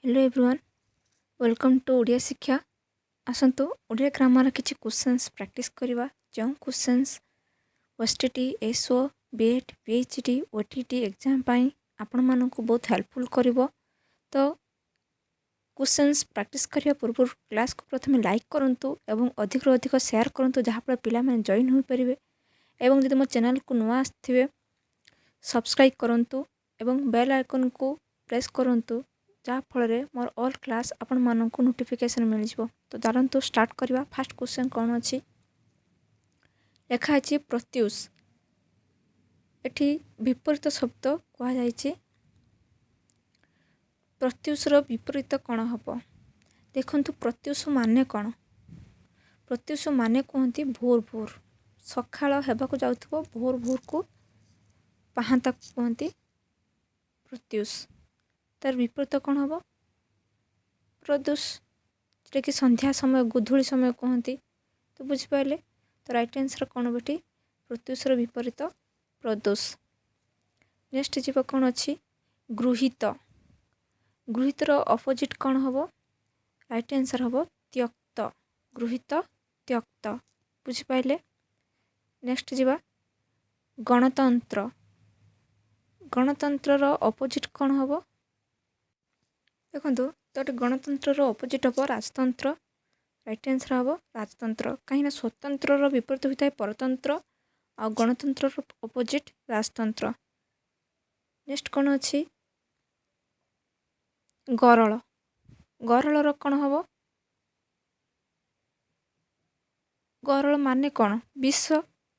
Hello everyone, welcome to Odia Shiksha. आसतु Odia grammar किसी questions practice करवा जो questions OSTT SO BEd PhD OTT exam पाई आपण मानक बहुत हेल्पफुल करिवो। तो क्वेश्चंस प्रैक्टिस करिया पूर्व क्लास को प्रथम लाइक करंतु एवं अधिक रू अधिक शेयर करंतु जहाँ फल पिला माने जॉइन हो परिवे एवं जदि मो चैनल को नुआ आस्थिबे सब्सक्राइब करंतु एवं बेल आइकन को प्रेस करंतु जहाँ फल मोर ऑल क्लास आपण मानक नोटिफिकेशन मिल जाव। तो चलतु स्टार्ट करवा। फास्ट क्वेश्चन कौन अच्छी लिखाई प्रत्युष एठी विपरीत शब्द कहुई प्रत्युषर विपरीत कौन हम देखु। प्रत्युष माने कौन? प्रत्युष माने कहती भोर भोर सकाळ हेबाकु जाउथबो भोर भोर को पाहांता कहती प्रत्युष। तार विपरीत कौन हम? प्रदोष जोटा कि संध्या समय गोधूली समय कहती। तो बुझिपारे तो राइट आंसर कौन बेटी? प्रत्युषर विपरीत प्रदोष। नेक्स्ट जीव कौन अच्छी गृहीत। गृहीतर अपोजिट कौन हम? राइट आंसर हम त्यक्त। गृहीत त्यक्त बुझिपारे। नेक्स्ट जीवा गणतंत्र। गणतंत्र अपोजिट कौन हम? देखो तो गणतंत्र अपोजिट हम राजतंत्र। राइट आंसर हम राजतंत्र कहीं स्वतंत्र विपरीत होता है परतंत्र आ गणतंत्र अपोजिट राजतंत्र। नेक्स्ट कौन अच्छी गरल। गरल कौन हम? गरल माने कौन? विष।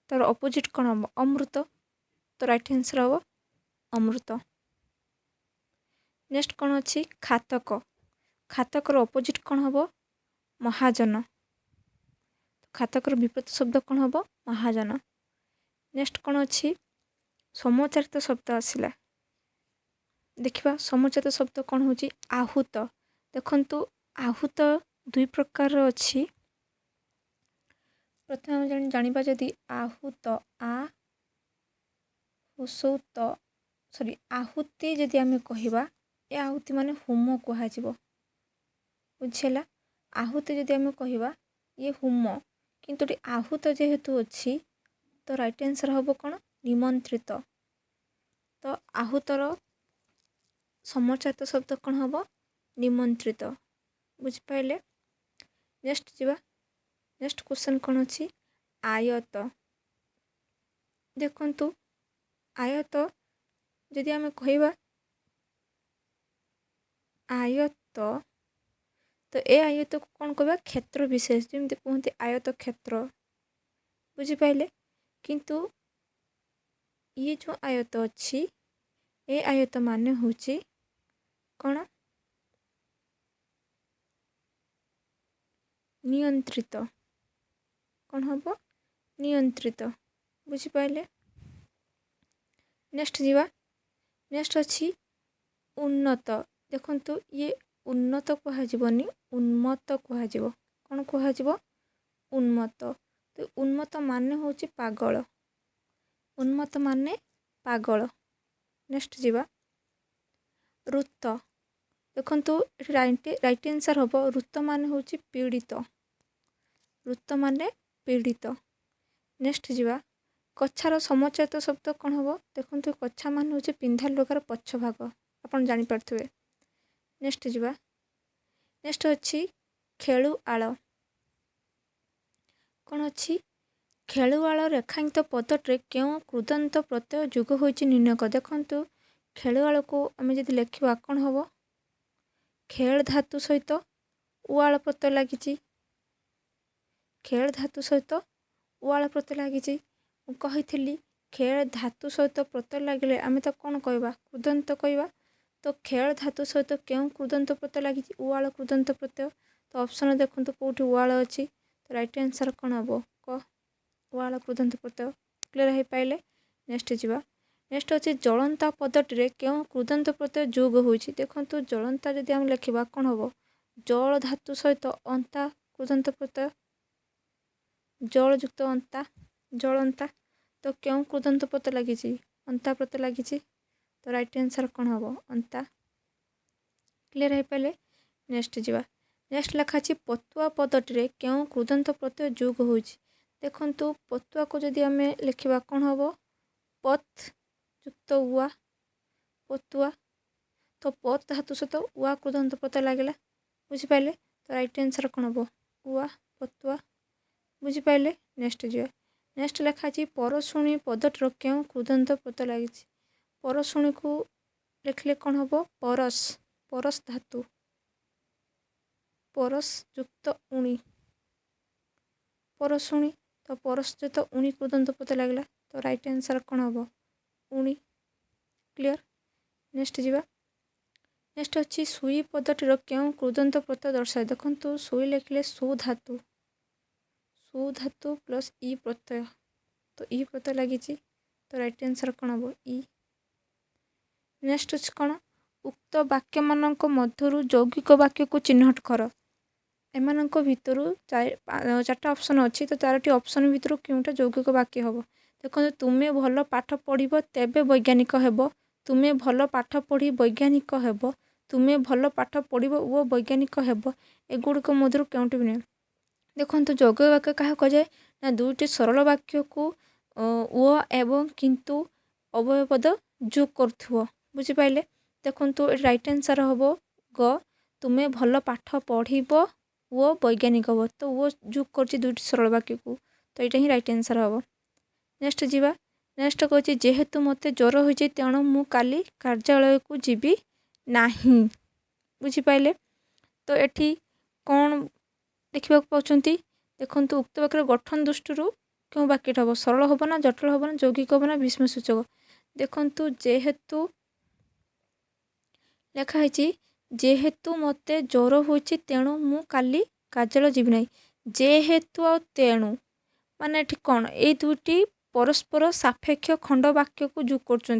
तार अपोजिट कौन हम? अमृत। तो राइट आंसर हम अमृत। नेक्स्ट कौन अच्छी खातक। खातकर अपोजिट कौन हम? महाजन। खातकर विपरीत शब्द कौन हम? महाजन। नेक्स्ट कौन अच्छी समचारित शब्द आसला देखा। समचारित शब्द कौन हो? आहूत। देखु आहूत दुई प्रकार अच्छी। प्रथम हम जानिबा जदि आहूत हुसौत सॉरी आहुति जदि आम कहवा ए आहुति माने होम कहुब बुझेगा। आहुति जदि आम कहवा ये होम किंतु आहूत जेहेतु अच्छी तो राइट आंसर हम कौन? निमंत्रित। तो आहूतर समचारित शब्द कौन हम? निमंत्रित बुझिपारे। नेक्स्ट जीवा। नेक्स्ट क्वेश्चन कौन अच्छी आयत। देखु आयत जदि आम कहवा आयत तो ए आयत को कौन कहवा? क्षेत्र विशेष जमी कहते आयत क्षेत्र बुझिपारे। किंतु ये जो आयत अच्छी ए आयत माने होची कौन? नियंत्रित। कौन हम? नियंत्रित बुझिपारे। नेक्स्ट जीवा। नेक्स्ट अच्छी उन्नत। देखु ये उन्नत कहजनी उन्मत्त कह कौन कह? उन्मत्त। तो उन्मत्त माने होची पागल। उन्मत्त माने पागल। नेक्स्ट जीवा ऋत। देखु राइट आंसर हम ऋत माने होची पीड़ित। ऋत माने पीड़ित। नेक्स्ट जीवा कछार समचारित शब्द कौन हम? देखु कछा मान हूँ पिंधा लुगार पछ भाग आपन जानी पारथुवे। नेक्स्ट जीवा। नेक्स्ट अच्छी खेलुआल। कौन अच्छी खेलुआल रेखांकित पदटे क्यों कृदंत प्रत्यय जुग होइछि निर्णय कर। देखु खेलुआल को आम जब लिखा कौन हम? खेल धातु सहित उआल प्रत्यय लगी। खेल धातु सहित उआल प्रत्यय लगी। कही खेल धातु सहित प्रत्यय लगे आम तो कौन कहवा? कृदंत कहवा। तो खेल धातु सहित क्यों कृदंत प्रत्यय लगी? उआल कृदंत प्रत्यय। तो ऑप्शन देखो कौटी उआल अच्छी। तो राइट आंसर कौन हम? क उआल कृदंत प्रत्यय। क्लियर हो पाइले। नेक्स्ट जीवा। नेक्स्ट अच्छे जलंता पदटी क्यों कृदंत प्रत्यय जोग होइछि। देखु जलंता जदि आम लिखा कौन हम? जल धातु सहित अंता कृदंत प्रत्यय जल युक्त अंता जलंता। तो क्यों कृदंत प्रत्यय लगी? अंता प्रत्यय लगी। तो राइट आंसर कौन हम? अंता। क्लियर हो पारे। नेक्स्ट जावा। नेक्स्ट लिखाची पतुआ पदटी क्यों कृदंत प्रत्यय जोग होइछि। देखंतु पतुआ को जदि आम लिखा कौन हम पथ युक्त उआ पतुआ तो पथ धातु सहित उआ कृदंत प्रत्यय लगे बुझिपारे। तो राइट आंसर कौन हम उआ पतुआ बुझिपारे। नेक्स्ट जावा। नेक्स्ट लिखाची परशुणी पदटर क्यों कृदंत प्रत्यय लगी। परशुणी को लिखले कौन हम परस परस धातु परस युक्त उणी परशुणी तो परस युक्त उणी कृदंत प्रत्यय लगला। तो राइट आंसर कौन हम उणी। क्लियर। नेक्स्ट जावा। नेक्स्ट अच्छी सुई पदटीर क्यों कृदंत प्रत्यय दर्शाए। देखो सुई लिखले सु धातु प्लस ई प्रत्यय तो ई प्रत्यय लगी। तो राइट आंसर कौन हम ई। नेक्स्ट अच्छे कौन उक्त वाक्य मानक मध्यरु यौगिक वाक्य को चिन्हट कर। एमानक भितरु चार्टा ऑप्शन अच्छी तो चारोटी ऑप्शन भितर क्योंटा यौगिक वाक्य हम। देखो तुम्हें भल पाठ पढ़ तेबे वैज्ञानिक हेब। तुम्हें भल पाठ पढ़ी वैज्ञानिक हेब। तुम्हें भल पाठ पढ़ वो वैज्ञानिक हेब। एगुड़िक मध्य क्योंटी भी नहीं। देखो यौगिक वाक्य क्या कहुए ना दुईटी सरल वाक्य को ओ एवं किंतु अवय पद जोग कर बुझिपारे। देखो राइट आंसर हम ग तुम्हें भल पाठ पढ़ वो वैज्ञानिक हम। तो वो जोग कर दुईटी सरल वाक्य को तो यहाँ ही राइट आंसर हम। नेक्स्ट जावा। नेक्स्ट कहूँ जेहेतु मत ज्वर हो तेणु मु काली कार्यालय को जीवी नहीं बुझिपारे। तो ये कौन देखा पाँच देखो उक्त वाक्य गठन दृष्टि क्यों वाक्य हम सरल हम ना जटिल हम ना यौगिक हम ना विस्मय सूचक। देखो जेहेतु लिखाई जेहेतु मत ज्वर हो तेणु मु काली कार्यालय जीवी ना। जेहेतु आ तेणु माने ये कौन ये दुईटी परस्पर सापेक्ष खंड वाक्य को जोग कर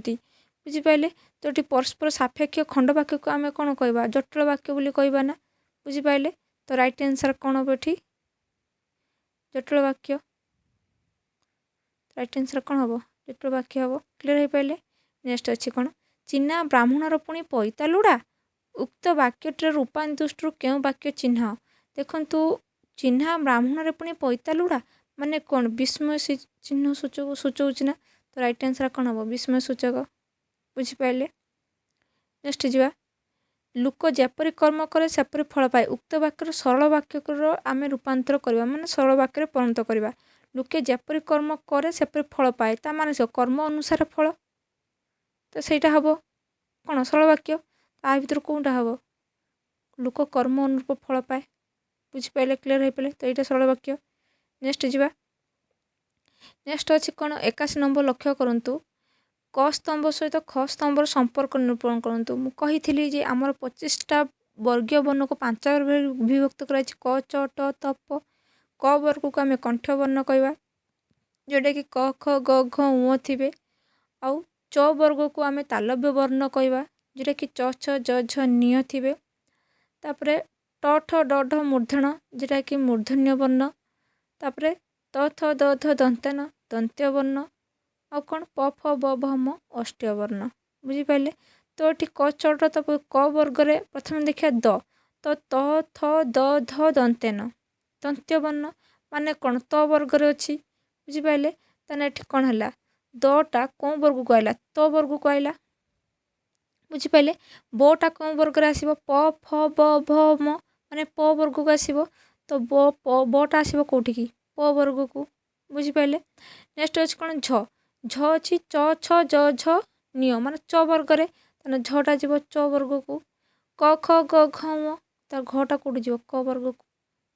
बुझिपारे। तो ये परस्पर सापेक्ष खंड वाक्य को आम कौन कह जटिल वाक्य बोली कहबा ना बुझिपारे। तो राइट आंसर कौन हम ये जटिल वाक्य। राइट आंसर कौन हम जटिल वाक्य हम। क्लियर हो पारे। नेक्स्ट अच्छी कौन चिन्ह ब्राह्मणर पुणी पैता लुड़ा उक्त वाक्यटर रूपांत दृष्टि क्यों वाक्य चिन्ह। देखु चिन्ह ब्राह्मणर पुणी पैता लुड़ा माने कौन विस्मय चिन्ह सूचक सूचौच ना। तो राइट आंसर कौन हम विस्मय सूचक बुझिपारे। नेक्स्ट जावा। लुक जेपरी कर्म करे सेपरी फल पाए उक्त वाक्यर सरल वाक्यर आम रूपांतर करवा माने सरल वाक्य परिणत करवा। लुके जेपरी कर्म करे सेपरी फल पाए ता माने कर्म अनुसार फल तो सहीटा हम कौन सरल वाक्य। आ भर कौनटा हम लुक कर्म अनुरूप फल पाए बुझिपारे। क्लियर हो पारे। तो यहाँ सरल वाक्य। नेक्स्ट जावा। नेक्स्ट अच्छी कौन 81 नंबर लक्ष्य करूँ क स्तंभ सहित ख स्तंभर संपर्क निरूपण करूँ। मुझे जे आमर 25टा वर्गीय वर्ण को 5 विभक्त कर क च ट त प। क वर्ग को आम कंठ वर्ण कहवा जोटा कि क ख ग घ ङ थे। आउ च वर्ग को आम तालव्य वर्ण कहवा जोटा कि च छ ज झ नी थे। तापर ट ठ ड ढ मूर्धन जोटा कि मूर्धन्य वर्ण। तापर त थ द ध दंतन दंत्य वर्ण। आ कौन प फ ब भ म अष्टय वर्ण बुझिपारे। तो ये क चट तप क वर्ग रे प्रथम देखिए द तो त थ द ध दंतेन दंत्य वर्ण माने कौन त वर्ग रे अच्छी बुझिपारे। ताने ये कौन है दटा कौ वर्ग को आइला त वर्ग को आइला बुझिपारे। बटा कौ वर्ग रे आसीबो प फ ब भ म माने प वर्ग को आसीबो तो बटा आसीबो कोठी की प वर्ग को बुझिपारे। नेक्स्ट अछि कौन झ झ अच्छी च छ ज झ निय माने च वर्ग रे ताने झटा जीव च वर्ग को। क ख ग घ ङ तार घटा कौटी जीव क वर्ग को।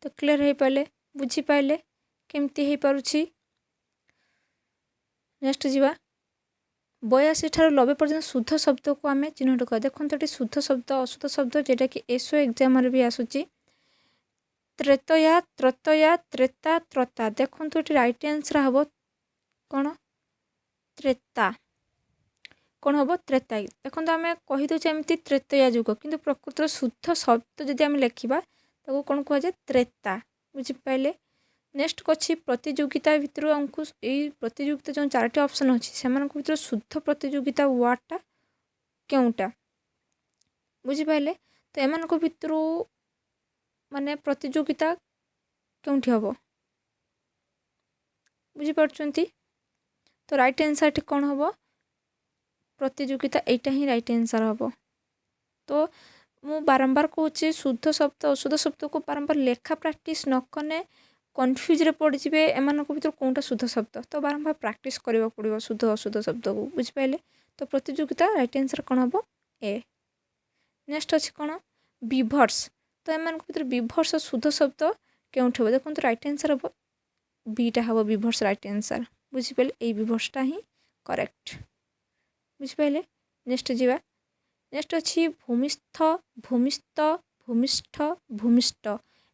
तो क्लियर हो पारे बुझिपारे केमती हो पारुछि। नेक्स्ट जीवा 82 ठार 90 पर्यंत शुद्ध शब्द को आम चिन्हट कर। देखो ये शुद्ध शब्द अशुद्ध शब्द जेटा कि एसओ एग्जाम भी आसूची त्रेतया त्रतया त्रेता त्रता। देखो ये राइट आंसर हम कौन त्रेता कौन हम त्रेता। देखो आम कहीदे एमती त्रेतया जुग किंतु प्रकृत शुद्ध शब्द जदि आम लिखा तो कौन कहुए त्रेता बुझिपारे। नेक्स्ट अच्छी प्रतियोगिता भितर आमको यही प्रतियोगिता जो 4टी ऑप्शन अच्छी से भर शुद्ध प्रतियोगिता वार्डटा क्योंटा बुझिपारे। तो एमानक भितरु माने प्रतियोगिता केउंठी हबो बुझी पारछंती। तो राइट आंसर टी कोन हबो प्रतियोगिता एटा ही राइट आंसर हबो। तो मु बारंबार कहूँ शुद्ध शब्द अशुद्ध शब्द को बारंबार लेखा प्रैक्टिस न कने कन्फ्यूज रे पड़ जिवे एमानक भितर कोनटा शुद्ध शब्द तो बारंबार प्रैक्टिस करबा पड़िबो शुद्ध अशुद्ध शब्द को बुझि पाइले। तो प्रतियोगिता राइट आंसर कोन हबो ए। नेक्स्ट अछि कोन विभर्स। तो एमानक भितर विभर्स शुद्ध शब्द केउंठ हबो देखो तो राइट आंसर हबो बीटा हबो विभर्स राइट आंसर बुझि पाइले। ए विभर्सटा ही करेक्ट बुझि पाइले। नेक्स्ट जीवा नेक्स्ट अच्छी भूमिस्थ भूमिस्थ भूमिष्ठ भूमिष्ठ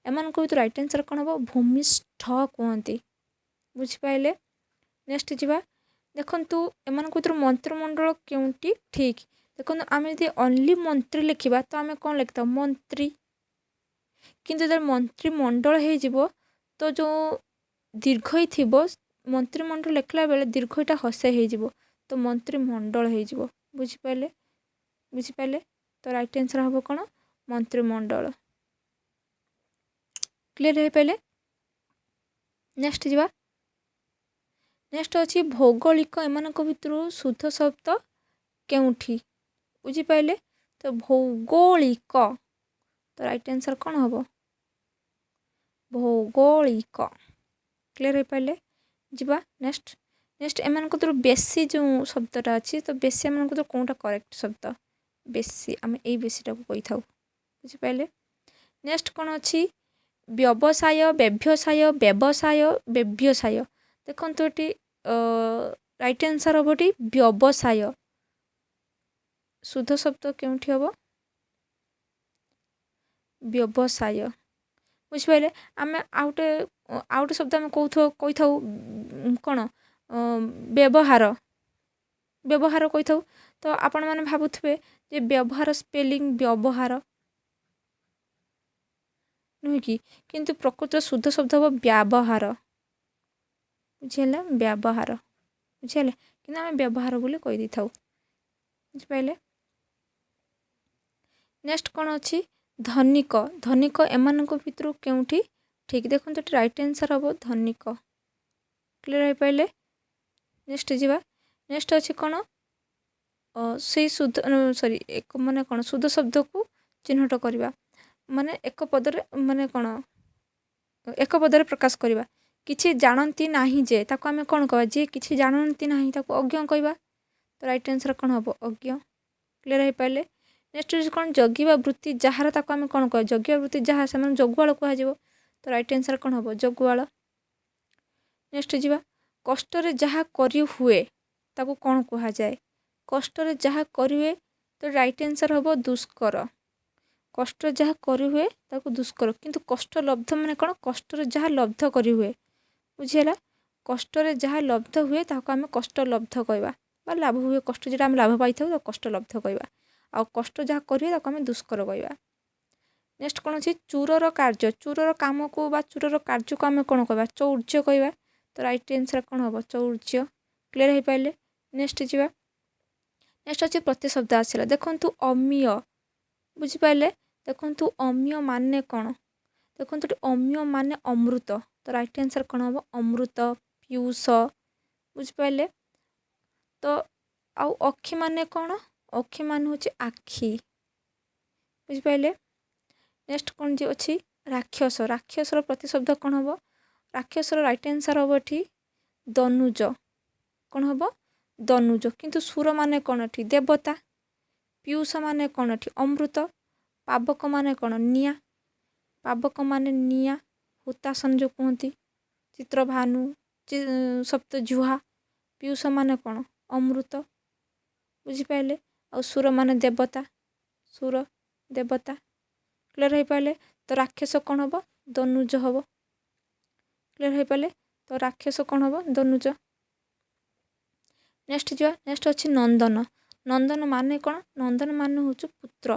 एमान को राइट आंसर कौन हम भूमिष्ठ कहते बुझिपारे। नेक्स्ट जीवा देखु एमान मंत्रिमंडल क्योंटी ठीक देखो आम यदि ओनली मंत्री लिखा तो आम कौन लिखता मंत्री किंतु जब मंत्रिमंडल हो तो जो दीर्घई थी मंत्रिमंडल लिखला बेले दीर्घईटा हसे हो तो मंत्रिमंडल हो बुझिपारे बुझिपारे। तो राइट आंसर हम कौन मंत्रिमंडल क्लियर हो पारे। नेक्स्ट जीवा नेक्स्ट अच्छी भौगोलिक एमानक भितर शुद्ध शब्द केउठी बुझिपारे। तो भौगोलिक तो राइट आंसर कौन हम भौगोलिक क्लियर हो पारे। जीवा नेक्स्ट नेक्स्ट एमानक बेसी जो शब्दटा अच्छी तो बेसी एम कौनटा करेक्ट शब्द बेसी आम यही बेसीटा को कही था बुझिपारे। नेक्स्ट कौन अच्छी व्यवसाय व्यवसाय व्यवसाय व्यवसाय देखो ये राइट आंसर हम ये व्यवसाय शुद्ध शब्द क्योंठी हम व्यवसाय बुझिपारे। आम आउटे शब्द आम कही था कौन व्यवहार व्यवहार कही था तो आपण मैंने भावुवे जे व्यवहार स्पेलिंग व्यवहार नुहे कि किंतु प्रकृत शुद्ध शब्द हम व्यवहार बुझेगा व्यवहार बुझे कि आम व्यवहार बोली कही था बुझिपारे। नेक्स्ट कौन अच्छी धनिक धनिक एमानक भितर क्योंठी ठीक देखो तो राइट आंसर हम धनिक क्लियर हो पारे। नेक्स्ट जीवा नेक्स्ट अच्छी कौन से शुद्ध सॉरी एक माने कौन शुद्ध शब्द को चिन्हट करवा माने एक पदरे माने कौन एक पदरे प्रकाश करवा किसी जानती नहीं जे ताको आम कौन कह जे किसी जानती नहीं ताको अज्ञ कहवा तो राइट आंसर कौन हम अज्ञ क्लियर हो पारे। नेक्स्ट कौन जगिवा वृत्ति जार ताको आम कौन कह जगिवा वृत्ति जहाँ से जगुआल कह तो राइट आंसर कौन हम जगुआल। नेक्स्ट जीवा कष्ट जहाँ करी हुए ताको कौन कह जाए कष्ट जहाँ करें तो राइट आंसर हम दुष्कर कष्ट जहाँ करी हुए ताको दुष्कर किंतु कष्ट लब्ध माने कौन कष्ट जहाँ लब्ध करी हुए बुझीगला कष्ट जहाँ लब्ध हुए ताको आम कष्ट लब्ध कहवा लाभ हुए कष्ट जो आम लाभ पाई तो कष्ट लब्ध कहवा आ कष्ट जहाँ करें ताको आम दुष्कर कहवा। नेक्स्ट कौन अच्छी चूरर कार्य चूरर कम को चूरर कार्य को आम कौन कहवा चौर्य कहवा तो राइट आंसर कौन हम चौर्य क्लियर हो पारे। नेक्स्ट जीवा नेक्स्ट अच्छे प्रतिशब्द आसला देखु अमीय बुझिपारे देखु अमीय माने कौन देखु अमीय माने अमृत तो राइट आंसर कौन हम अमृत पीयूष बुझिपारे। तो आउ अखि माने कौन अखि मान हूँ आखि बुझिपारे। नेक्स्ट कौन जी अच्छी राक्षस राक्षसर प्रतिशब्द कौन हम राक्षसर राइट आंसर हम ये दनुज कौन हम दनुज किंतु सुर माने कौन थी देवता पीयूष माने कौन थी अमृत पावक माने कौन निया पावक माने निया हुतासन जो कहती चित्रभानु सप्त जुहा पीयूष माने कौन अमृत बुझिपारे और सुर माने देवता सुर देवता क्लियर हो पारे। तो राक्षस कौन हम दनुज हम क्लियर हो पारे। तो राक्षस कौन हम दनुज। नेक्स्ट जा नेक्स्ट अच्छी नंदन नंदन माने कौन नंदन माने हूँ पुत्र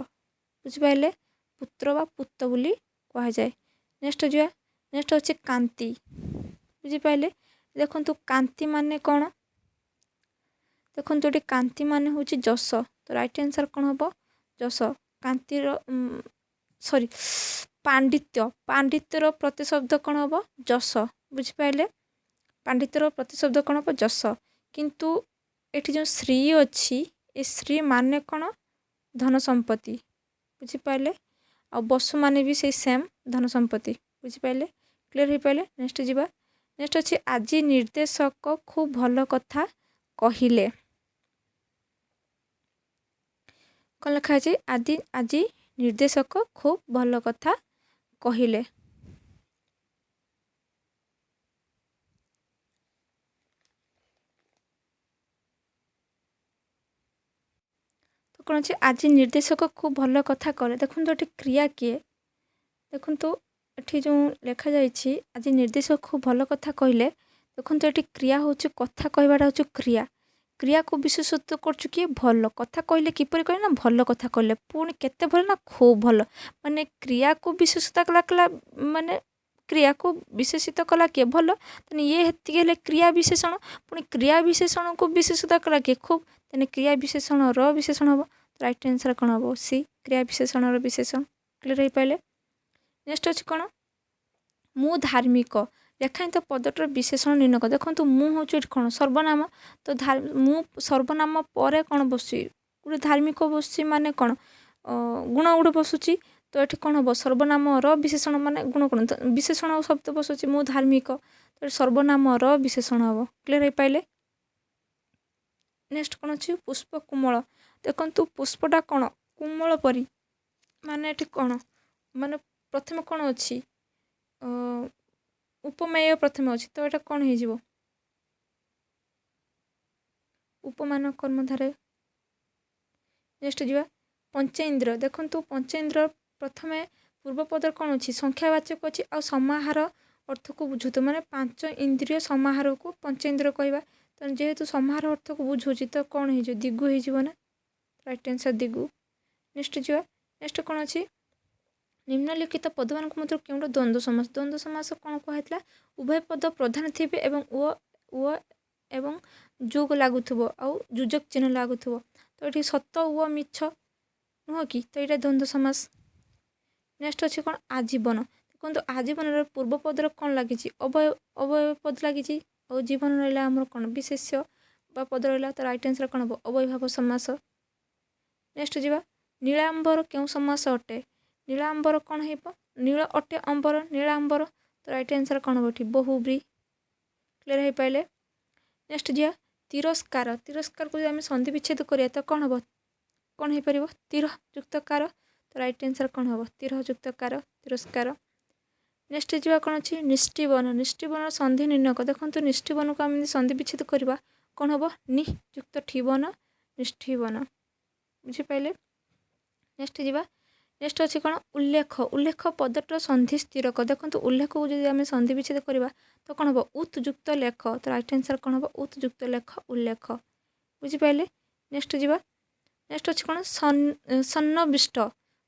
बुझिपारे पुत्र बा पुत बोली कह जाए। नेक्स्ट जा नेक्स्ट अच्छे कांति बुझिपारे देखु कांति माने कौन देखो ये कांति माने हूँ जस तो राइट आंसर कौन हम जस कांतिर सॉरी पांडित्य पांडित्यର प्रतिशब्द कौन हम जस बुझिपारे पांडित्यର प्रतिशब्द कौन हम जस किंतु एठी जो श्री अच्छी ए श्री माने कौन धन संपत्ति बुझिपारे आ बसु माने भी से सेम धन संपत्ति बुझिपारे क्लियर हो पारे नेक्स्ट जीवा नेक्स्ट अच्छी आज निर्देशक खूब भल कथा कहले कौन लिखा है आदि आज निर्देशक खूब भल कथा कहले तो कौन अच्छे आज निर्देशक खूब भल कथा कहे देखो ये क्रिया किए देखो ये जो लिखा जाइए आज निर्देशक खूब भल कथा कहले देखो ये क्रिया हूँ कथा कहवाटा हूँ क्रिया क्रिया को विशेषत्व करछु किए भल कथा कहले किपर कहे ना भल कथा कहले पुणी केते भल ना खूब भल माने क्रिया को विशेषता कला माने क्रिया को विशेषित कला किए भल तेने ये हेल्ले क्रिया विशेषण पुणी क्रिया विशेषण को विशेषता कला किए खूब तेने क्रिया विशेषण विशेषण हम राइट आंसर कौन हम सी क्रिया विशेषण विशेषण क्लियर हो पारे नेक्स्ट अच्छे कौन मु धार्मिक रेखांत पदटर विशेषण निर्णय कर देखो मु हूँ कौन सर्वनाम तो मु सर्वनाम पर कौन बस गोटे धार्मिक बस माने कौन गुण गोटे बसुची तो ये कौन हम सर्वनाम विशेषण माने गुण कौन विशेषण शब्द बसुची मु धार्मिक तो सर्वनाम विशेषण हम क्लियर हो पारे नेक्स्ट कौन अच्छी पुष्प कोमल देखु पुष्पटा कौन कोमल परी माने ये कौन माने प्रथम कौन अच्छी उपमेय प्रथम अच्छी तो ये कौन हो उपमान कर्मधारय नेक्स्ट जीवा पंचेन्द्र देखु पंचेन्द्र प्रथमे पूर्वपद कौन अच्छी संख्यावाचक अच्छी आ समाहार अर्थ को बुझू तो माने पांच इंद्रिय समाहार को पंचेन्द्र कहवा तो जेहेतु समाहार अर्थ को बुझुची तो कौन हो दिगु हो ना राइट आंसर दिगु नेक्स्ट जीवा नेक्स्ट कौन अच्छी निम्नलिखित पद मान मध्य क्यों द्वंद्व समास कौन कहला उभय पद प्रधान थे उ एवं जोग लगुव आउ जुजक चिन्ह लगुव तो ये सत उ मिछ नुह कि तो ये द्वंद्व समास नेक्स्ट अच्छे कौन आजीवन देखो आजीवन पूर्वपदर कौन लगी अवय अवय पद लगी और जीवन रहा आमर कौन विशेष्य पद रहा तो राइट आंसर कौन हम अवयभाव समास नेक्स्ट जीवा नीलांबर क्यों समास अटे नीलांबर कौन हो नील अटे अंबर नीलांबर तो राइट आंसर कौन हम बहुब्री क्लियर हो पारे नेक्स्ट जी तिरस्कार तिरस्कार को आम संधि विच्छेद करिया तो कौन हम कौन हो पार तीर युक्त कार तो राइट आंसर कौन हम तीर युक्त कार तिरस्कार नेक्स्ट जी कौन अच्छी निष्ठीवन निष्ठीवन संधि निर्णयक देखो निष्ठीवन को आम संधि विच्छेद करवा कौन हम नि युक्त ठीवन निष्ठीवन बुझिपारे नेक्स्ट जी नेक्स्ट अच्छी कौन उल्लेख उल्लेख पदटर संधि स्थिरक देखो उल्लेख को जब आम संधि विच्छेद करवा तो कौन हम उत्युक्त लेख तो राइट आंसर कौन हम उत्युक्त लेख उल्लेख बुझिपारे नेक्स्ट जी नेक्स्ट अच्छी कौन सन्नविष्ट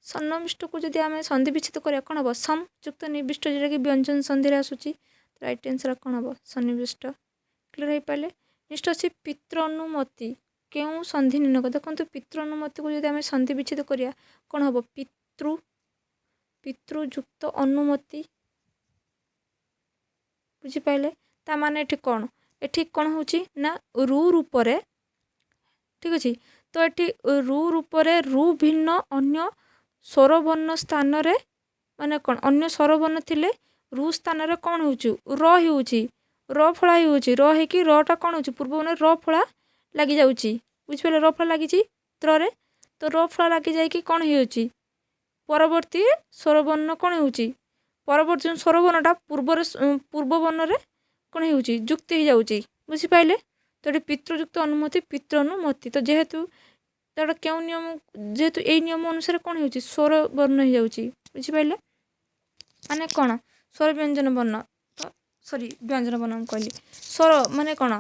सन्नविष्ट को जब आम संधि विच्छेद करवा कौन हम संयुक्त निविष्ट जोटा कि व्यंजन संधि आसूची तो राइट आंसर कौन हम सन्निविष्ट क्लियर हो पारे नेक्स्ट अच्छी पितृ अनुमति क्यों संधि निर्णय देखो पितृ अनुमति को जब आम संधि विच्छेद करवा कौन हम पितृ पितृयुक्त अनुमति बुझिपारे ता माने एठी कौन एठी कौन होची ना रु रूपरे ठीक अच्छे तो ये रु रूपरे रु भिन्न अन्य स्वरवर्ण स्थान रे माने कौन अन्य स्वरवर्ण थिले रु स्थान रे कौन होची र फला होची र हेकी रटा कौन होची पूर्ववर्ण र फला लगी जाउची बुझिपारे र फला लगी त्रे तो र फला लगी जाइकी कौन होची परवर्ती स्वरवर्ण कौन होची परवर्ती स्वरवर्णटा पूर्ववर्ण रे कौन होची जुक्त हो जाउची बुझिपारे तो ये पितृयुक्त अनुमति पितृ अनुमति तो जेहेतु तो क्यों नियम जेहेतु यही नियम अनुसार कौन हो स्वर वर्ण हो जाउची बुझिपारे माने कौन स्वर व्यंजन वर्ण तो सॉरी व्यंजन वर्ण कहली स्वर माने कौन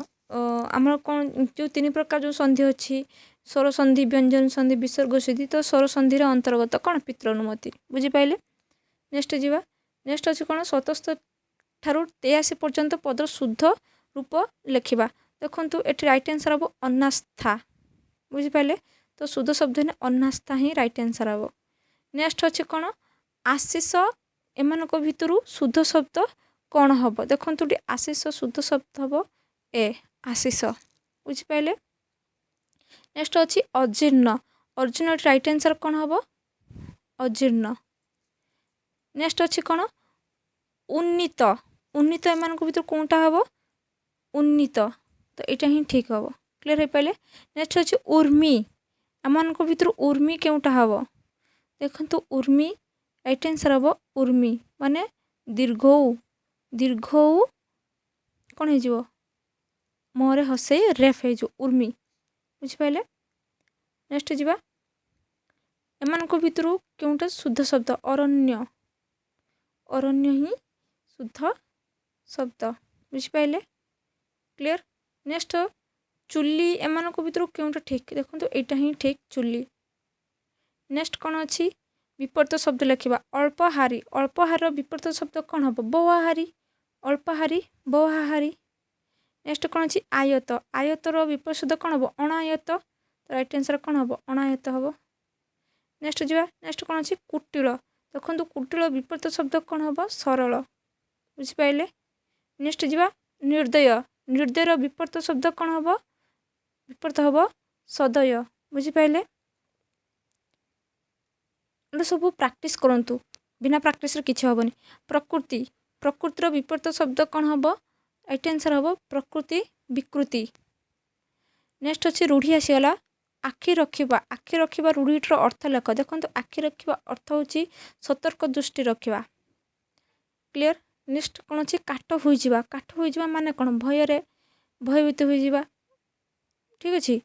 आमर कौन जो तीन प्रकार जो संधि अच्छी स्वर संधि व्यंजन संधि विसर्ग संधि तो स्वर संधि अंतर्गत कौन पितृ अनुमति बुझिपारे नेक्स्ट जीवा नेक्स्ट अच्छे कौन 77 ठारू 83 पर्यंत पदर शुद्ध रूप लिखा देखु ये राइट आंसर हम अनास्था बुझिपारे तो शुद्ध शब्द है अनास्था ही राइट आंसर हम नेक्स्ट अच्छे कौन आशीष एमानक भितरु शुद्ध शब्द कौन हम देखो आशीष शुद्ध शब्द हम ए आशीष बुझिपारे। नेक्स्ट अच्छी अजीर्ण अजीर्ण राइट आंसर कौन हम अजीर्ण। नेक्स्ट अच्छी कौन उन्नीत उन्नीत एमानक भितर कौनटा हम उन्नीत तो यहाँ ही ठीक हम क्लियर हो पारे। नेक्स्ट अच्छी उर्मी एमानक भितर उर्मी केउटा हम देखो उर्मी राइट आंसर हम उर्मी माने दीर्घ दीर्घ कौन हो मोहरे हसे रेफ हो उर्मी बुझिपारे। नेक्स्ट जीवा एमानक भितर केउटा शुद्ध शब्द अरण्य अरण्य ही शुद्ध शब्द बुझिपारे क्लियर। नेक्स्ट चुली एमानक भितर केउटा ठीक देखो यहाँ ही ठीक चुली। नेक्स्ट कौन अच्छी विपरीत शब्द लिखा अल्पहारी अल्पहार विपरीत शब्द कौन हम बहुहारी अल्पहारी बहुहारी। नेक्स्ट कौन अच्छी आयत आयतर विपरीत शब्द कौन हम अणायत तो राइट आंसर कौन हम अणायत हम। नेक्स्ट जा नेक्स्ट कौन अच्छी कुटिल देखो कुटिल विपरीत शब्द कौन हम सरल बुझिपारे। नेक्स्ट जा निर्दय निर्दयर विपरीत शब्द कौन हम विपरीत हम सदय बुझिपारे। सब प्रैक्टिस करंतु बिना प्रैक्टिस किसी हेनी। प्रकृति प्रकृतिर विपरीत शब्द कौन हम राइट आंसर हम प्रकृति विकृति। नेक्स्ट अच्छी रूढ़ी आसीगला आखि रखा रूढ़ीटर अर्थ लेख देखो आखि रखा अर्थ होची सतर्क दृष्टि रखा क्लियर। नेक्स्ट कौन अच्छी काट हो माने कौन भयर भयभीत हो ठीक अच्छे।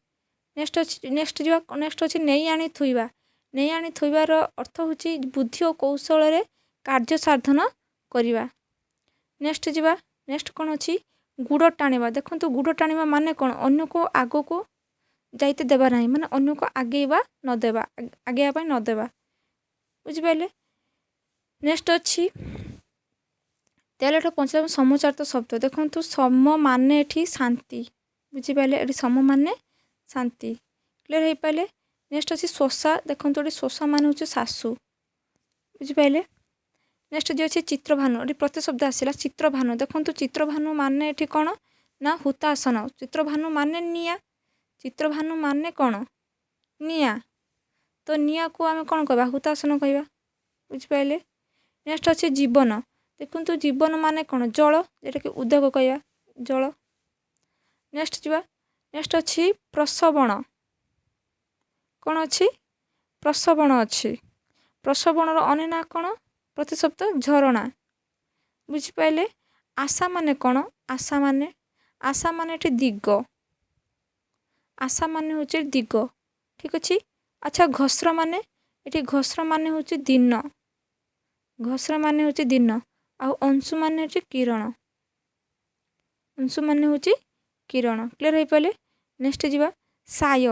नेक्स्ट अच्छी नेक्स्ट अच्छी नहीं आनी थुईबा नहीं आनी थोइबार अर्थ होची बुद्धि और कौशल कार्य साधन करवा। नेक्स्ट जीवा नेक्स्ट कौन अच्छी गुड़ टाणिबा देखो गुड़ टाणिबा माने कौन अन्य को आग को जाइते देवा नहीं माने अन्य को आगेवा न देवा आगेवा न देवा बुझिपारे। नेक्स्ट अच्छी 13 समचारित शब्द देखो सम माने एठी शांति बुझिपारे एठी सम माने शांति क्लियर हो पारे। नेक्स्ट अच्छी शोषा देखो ये शोषा मान हूँ सासू बुझिपारे। नेक्स्ट जो अच्छे चित्रभानु ये प्रति शब्द आसला चित्रभानु देखो चित्रभानु माने ये कौन ना हुतासन चित्रभानु माने निया चित्रभानु माने कौन निया तो निया को आम कौन कह हुतासन कह बुझिपारे। नेक्स्ट अच्छे जीवन देखो जीवन माने कौन जल जोटा कि उद्योग कह जल। नेक्स्ट जा नेक्स्ट अच्छी प्रसवण कौन अच्छी प्रसवण अच्छी प्रसवणर अन्य ना कौन प्रति शब्द झरणा बुझिपारे। आशा माने कौन आशा माने एठी दिग आशा माने हूँ दिग ठीक अच्छे। अच्छा घस्र माने एठी घस्र माने हूँ दिन घस्र माने हूँ दिन आउ अंशु माने हूँ किरण अंशु माने हूँ किरण क्लियर हो पारे। नेक्स्ट जीवा साय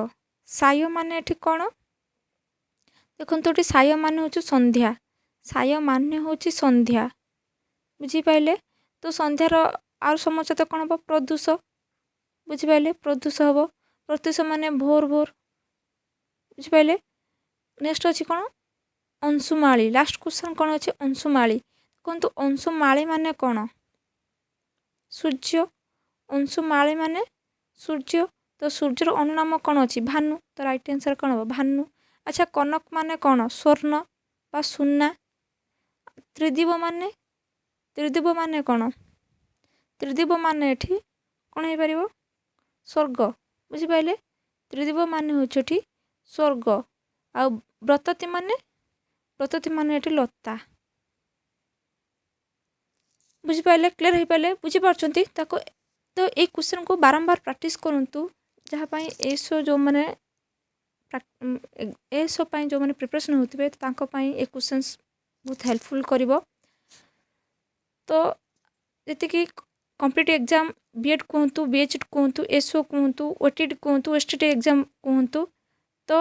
साय माने एठी कौन देखो ये साय माने हूँ संध्या साय माने हूँ संध्या बुझिपारे। तो संध्यार आर समझते कौन हम प्रदूष बुझिपारे प्रदूष हम प्रदूष माने भोर भोर बुझिपारे। नेक्स्ट अच्छी कौन अंशुमाली लास्ट क्वेश्चन कौन अच्छे अंशुमाली कहतु अंशुमाली माने कौन सूर्य अंशुमाली माने सूर्य तो सूर्यर अनुनाम कौन अच्छी भानु तो राइट आंसर कौन हम भानु। अच्छा कनक माने कौन स्वर्ण बा सुना। त्रिदिव माने कौन त्रिदिव माने एठी कौन हो पार स्वर्ग बुझिपारे। त्रिदिव माने हूँ स्वर्ग आ व्रतती माने एठी लता बुझिपारे क्लियर हो पारे बुझीपार्टी ताको। तो ये क्वेश्चन को बारंबार प्रैक्टिस करंतु जहाँपाई एसो जो मैंने एसो जो मैंने प्रिपरेशन होते ये क्वेश्चंस बहुत हेल्पफुल करिवो। तो जी कॉम्पिटिटिव एग्जाम बीएड कहतु बीएचडी कहतु एसओ कहतु ओटीटी कहतु एसटीटी एग्जाम कहतु तो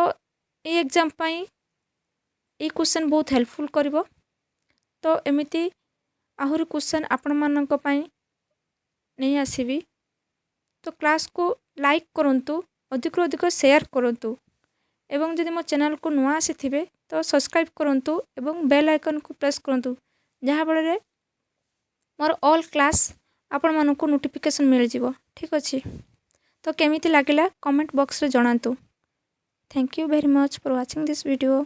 ये एग्जाम ये क्वेश्चन बहुत हेल्पफुल करिवो। तो एमिती आहुरी क्वेश्चन आपण मानक पई नहीं आसीबी तो क्लास को लाइक करंतु अधिक अधिक शेयर करंतु एवं जदि मो चैनल को नुआ आसी तो सब्सक्राइब करंतु एवं बेल आइकन को प्रेस करंतु जहाँ फल मोर ऑल क्लास आपण मानक नोटिफिकेशन मिल जिवो। ठीक अच्छे तो केमिति लागिला कमेंट बॉक्स रे जणांतु। Thank you very much for watching this video.